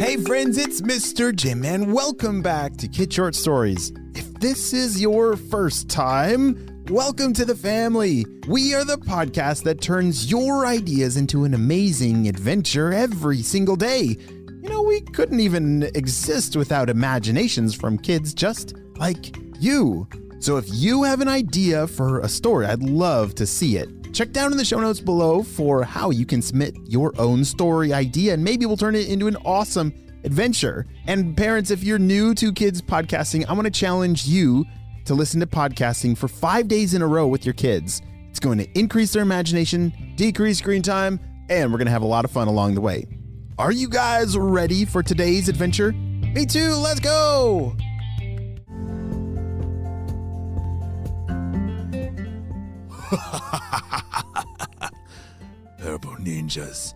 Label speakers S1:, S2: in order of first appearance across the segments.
S1: Hey friends, it's Mr. Jim and welcome back to Kid Short Stories. If this is your first time, welcome to the family. We are the podcast that turns your ideas into an amazing adventure every single day. You know, we couldn't even exist without imaginations from kids just like you. So if you have an idea for a story, I'd love to see it. Check down in the show notes below for how you can submit your own story idea, and maybe we'll turn it into an awesome adventure. And parents, if you're new to kids podcasting, I want to challenge you to listen to podcasting for 5 days in a row with your kids. It's going to increase their imagination, decrease screen time, and we're going to have a lot of fun along the way. Are you guys ready for today's adventure? Me too, let's go!
S2: Purple ninjas,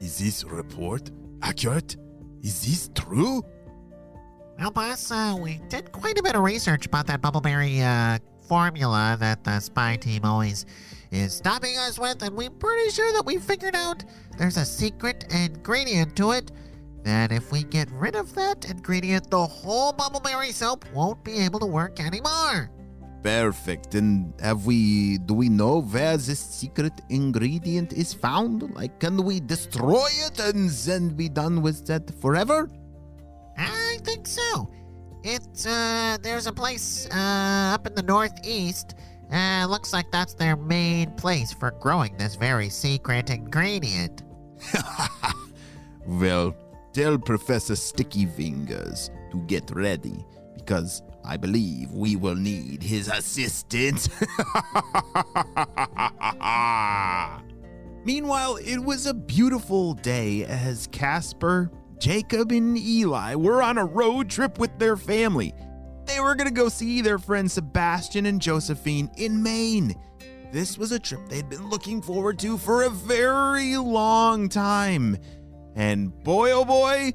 S2: is this report accurate? Is this true?
S3: Well, boss, we did quite a bit of research about that bubbleberry formula that the spy team always is stopping us with, and we're pretty sure that we figured out there's a secret ingredient to it that if we get rid of that ingredient, the whole bubbleberry soap won't be able to work anymore.
S1: Perfect. And do we know where this secret ingredient is found? Like, can we destroy it and then be done with that forever?
S3: I think so. It's, there's a place, up in the northeast. Looks like that's their main place for growing this very secret ingredient.
S1: Well, tell Professor Sticky Fingers to get ready, because I believe we will need his assistance. Meanwhile, it was a beautiful day as Casper, Jacob, and Eli were on a road trip with their family. They were going to go see their friends Sebastian and Josephine in Maine. This was a trip they'd been looking forward to for a very long time. And boy, oh boy,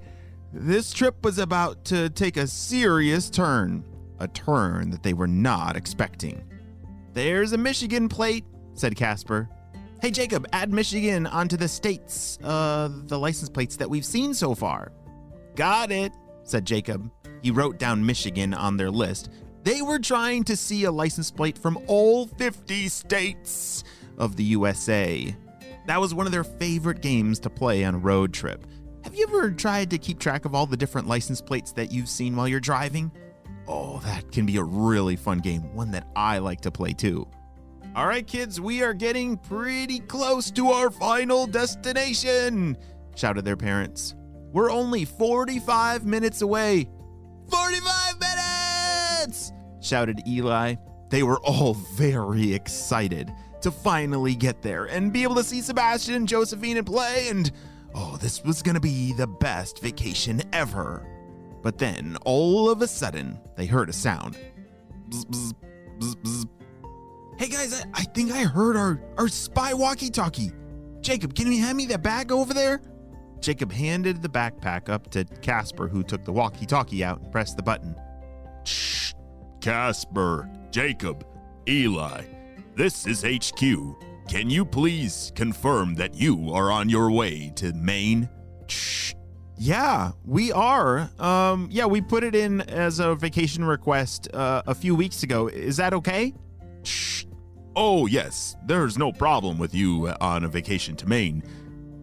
S1: this trip was about to take a serious turn. A turn that they were not expecting. There's a Michigan plate, said Casper. Hey, Jacob, add Michigan onto the states, the license plates that we've seen so far. Got it, said Jacob. He wrote down Michigan on their list. They were trying to see a license plate from all 50 states of the USA. That was one of their favorite games to play on a road trip. Have you ever tried to keep track of all the different license plates that you've seen while you're driving? Oh, that can be a really fun game, one that I like to play too. All right, kids, we are getting pretty close to our final destination, shouted their parents. We're only 45 minutes away. 45 minutes, shouted Eli. They were all very excited to finally get there and be able to see Sebastian and Josephine and play, and this was going to be the best vacation ever. But then, all of a sudden, they heard a sound. Bzz, bzz, bzz, bzz. Hey guys, I think I heard our spy walkie-talkie. Jacob, can you hand me that bag over there? Jacob handed the backpack up to Casper, who took the walkie-talkie out and pressed the button.
S2: Shh! Casper, Jacob, Eli, this is HQ. Can you please confirm that you are on your way to Maine?
S1: Shh. Yeah, we are. We put it in as a vacation request a few weeks ago. Is that okay?
S2: Shh. Oh, yes, there's no problem with you on a vacation to Maine.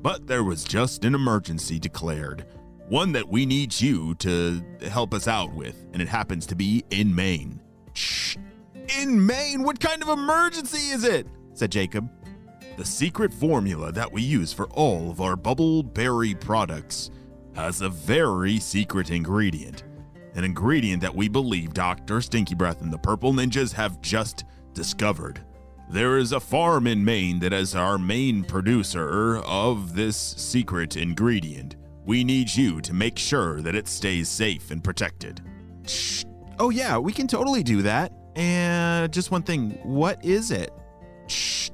S2: But there was just an emergency declared. One that we need you to help us out with, and it happens to be in Maine.
S1: Shh. In Maine? What kind of emergency is it? Said Jacob.
S2: The secret formula that we use for all of our bubbleberry products has a very secret ingredient. An ingredient that we believe Dr. Stinky Breath and the Purple Ninjas have just discovered. There is a farm in Maine that is our main producer of this secret ingredient. We need you to make sure that it stays safe and protected.
S1: Shh. Oh yeah, we can totally do that. And just one thing, what is it?
S2: Shh.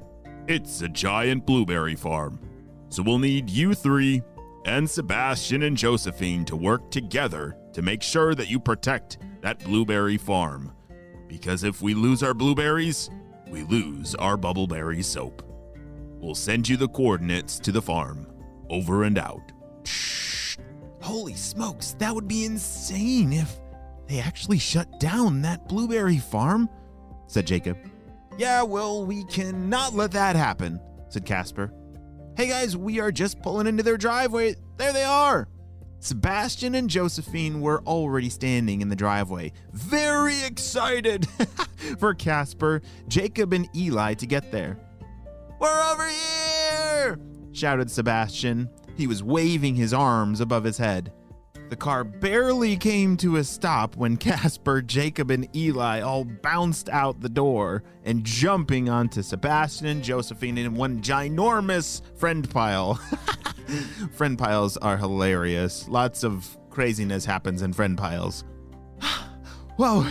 S2: It's a giant blueberry farm. So we'll need you three and Sebastian and Josephine to work together to make sure that you protect that blueberry farm. Because if we lose our blueberries, we lose our bubbleberry soap. We'll send you the coordinates to the farm. Over and out.
S1: Shh. Holy smokes, that would be insane if they actually shut down that blueberry farm, said Jacob. Yeah, well, we cannot let that happen, said Casper. Hey guys, we are just pulling into their driveway. There they are. Sebastian and Josephine were already standing in the driveway, very excited for Casper, Jacob, and Eli to get there. We're over here, shouted Sebastian. He was waving his arms above his head. The car barely came to a stop when Casper, Jacob, and Eli all bounced out the door and jumping onto Sebastian and Josephine in one ginormous friend pile. Friend piles are hilarious. Lots of craziness happens in friend piles. Whoa,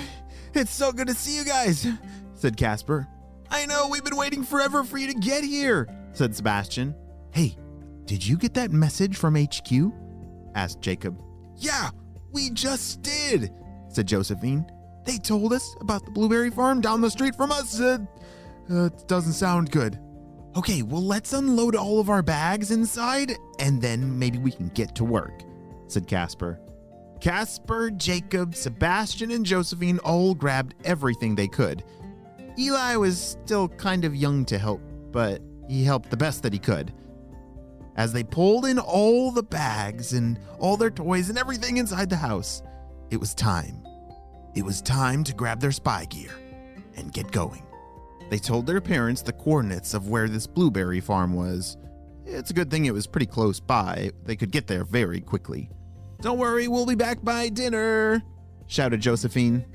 S1: it's so good to see you guys, said Casper. I know, we've been waiting forever for you to get here, said Sebastian. Hey, did you get that message from HQ? Asked Jacob. Yeah, we just did, said Josephine. They told us about the blueberry farm down the street from us. It doesn't sound good. Okay, well, let's unload all of our bags inside, and then maybe we can get to work, said Casper. Casper, Jacob, Sebastian, and Josephine all grabbed everything they could. Eli was still kind of young to help, but he helped the best that he could. As they pulled in all the bags and all their toys and everything inside the house, it was time. It was time to grab their spy gear and get going. They told their parents the coordinates of where this blueberry farm was. It's a good thing it was pretty close by. They could get there very quickly. Don't worry, we'll be back by dinner, shouted Josephine.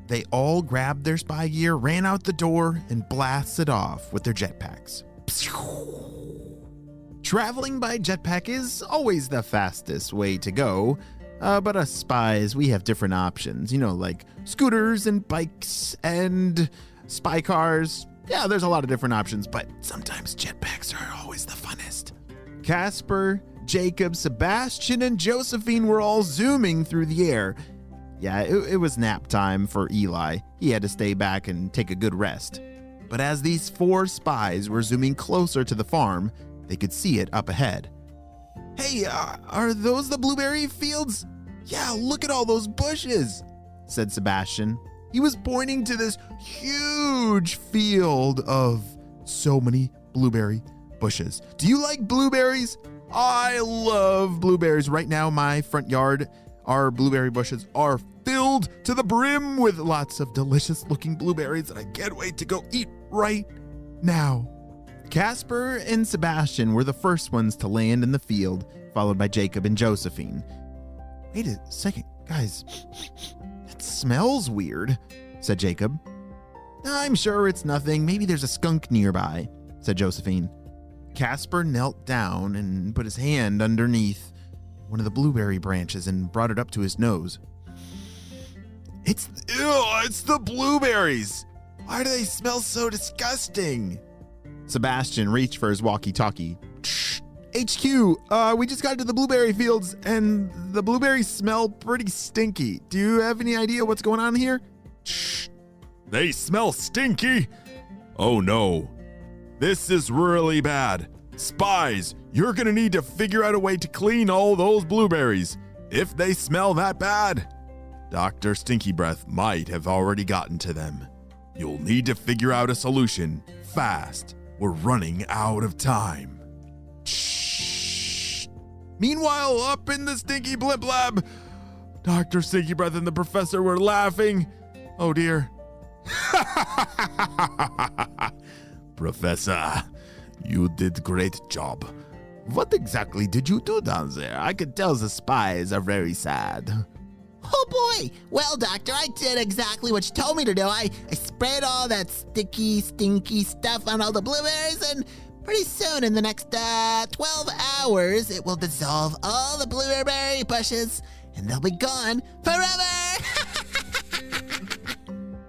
S1: They all grabbed their spy gear, ran out the door, and blasted off with their jetpacks. Traveling by jetpack is always the fastest way to go, but us spies, we have different options, like scooters and bikes and spy cars. Yeah, there's a lot of different options, but sometimes jetpacks are always the funnest. Casper, Jacob, Sebastian, and Josephine were all zooming through the air. Yeah, it was nap time for Eli. He had to stay back and take a good rest. But as these 4 spies were zooming closer to the farm, they could see it up ahead. Hey, are those the blueberry fields? Yeah, look at all those bushes, said Sebastian. He was pointing to this huge field of so many blueberry bushes. Do you like blueberries? I love blueberries. Right now, my front yard, our blueberry bushes are filled to the brim with lots of delicious looking blueberries that I can't wait to go eat right now. Casper and Sebastian were the first ones to land in the field, followed by Jacob and Josephine. Wait a second, guys. It smells weird, said Jacob. I'm sure it's nothing. Maybe there's a skunk nearby, said Josephine. Casper knelt down and put his hand underneath one of the blueberry branches and brought it up to his nose. It's the blueberries. Why do they smell so disgusting? Sebastian reached for his walkie-talkie. HQ, we just got to the blueberry fields and the blueberries smell pretty stinky. Do you have any idea what's going on here?
S2: They smell stinky? Oh no. This is really bad. Spies, you're gonna need to figure out a way to clean all those blueberries. If they smell that bad, Dr. Stinky Breath might have already gotten to them. You'll need to figure out a solution fast. We're running out of time.
S1: Shh. Meanwhile, up in the Stinky Blip Lab, Dr. Stinky Breath and the professor were laughing. Oh dear.
S2: Professor, you did great job.
S1: What exactly did you do down there? I could tell the spies are very sad.
S4: Oh boy! Well, Doctor, I did exactly what you told me to do. I sprayed all that sticky, stinky stuff on all the blueberries, and pretty soon, in the next 12 hours, it will dissolve all the blueberry bushes, and they'll be gone forever!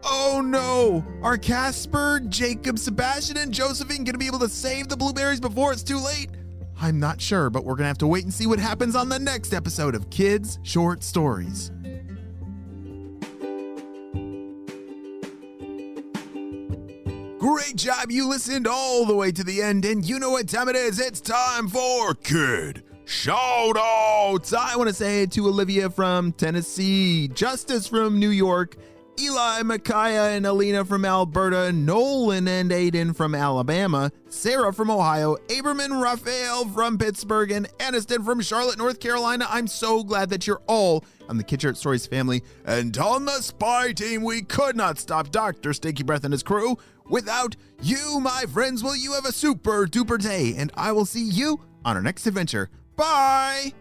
S1: Oh no! Are Casper, Jacob, Sebastian, and Josephine gonna be able to save the blueberries before it's too late? I'm not sure, but we're gonna have to wait and see what happens on the next episode of Kids Short Stories. Great job, you listened all the way to the end, and you know what time it is. It's time for
S2: Kid
S1: Shout outs! I want to say to Olivia from Tennessee, Justice from New York, Eli, Micaiah, and Alina from Alberta, Nolan and Aiden from Alabama, Sarah from Ohio, Aberman Raphael from Pittsburgh, and Aniston from Charlotte, North Carolina. I'm so glad that you're all on the Kid Shirt Stories family. And on the spy team, we could not stop Dr. Stinky Breath and his crew. Without you, my friends, will you have a super duper day? And I will see you on our next adventure. Bye!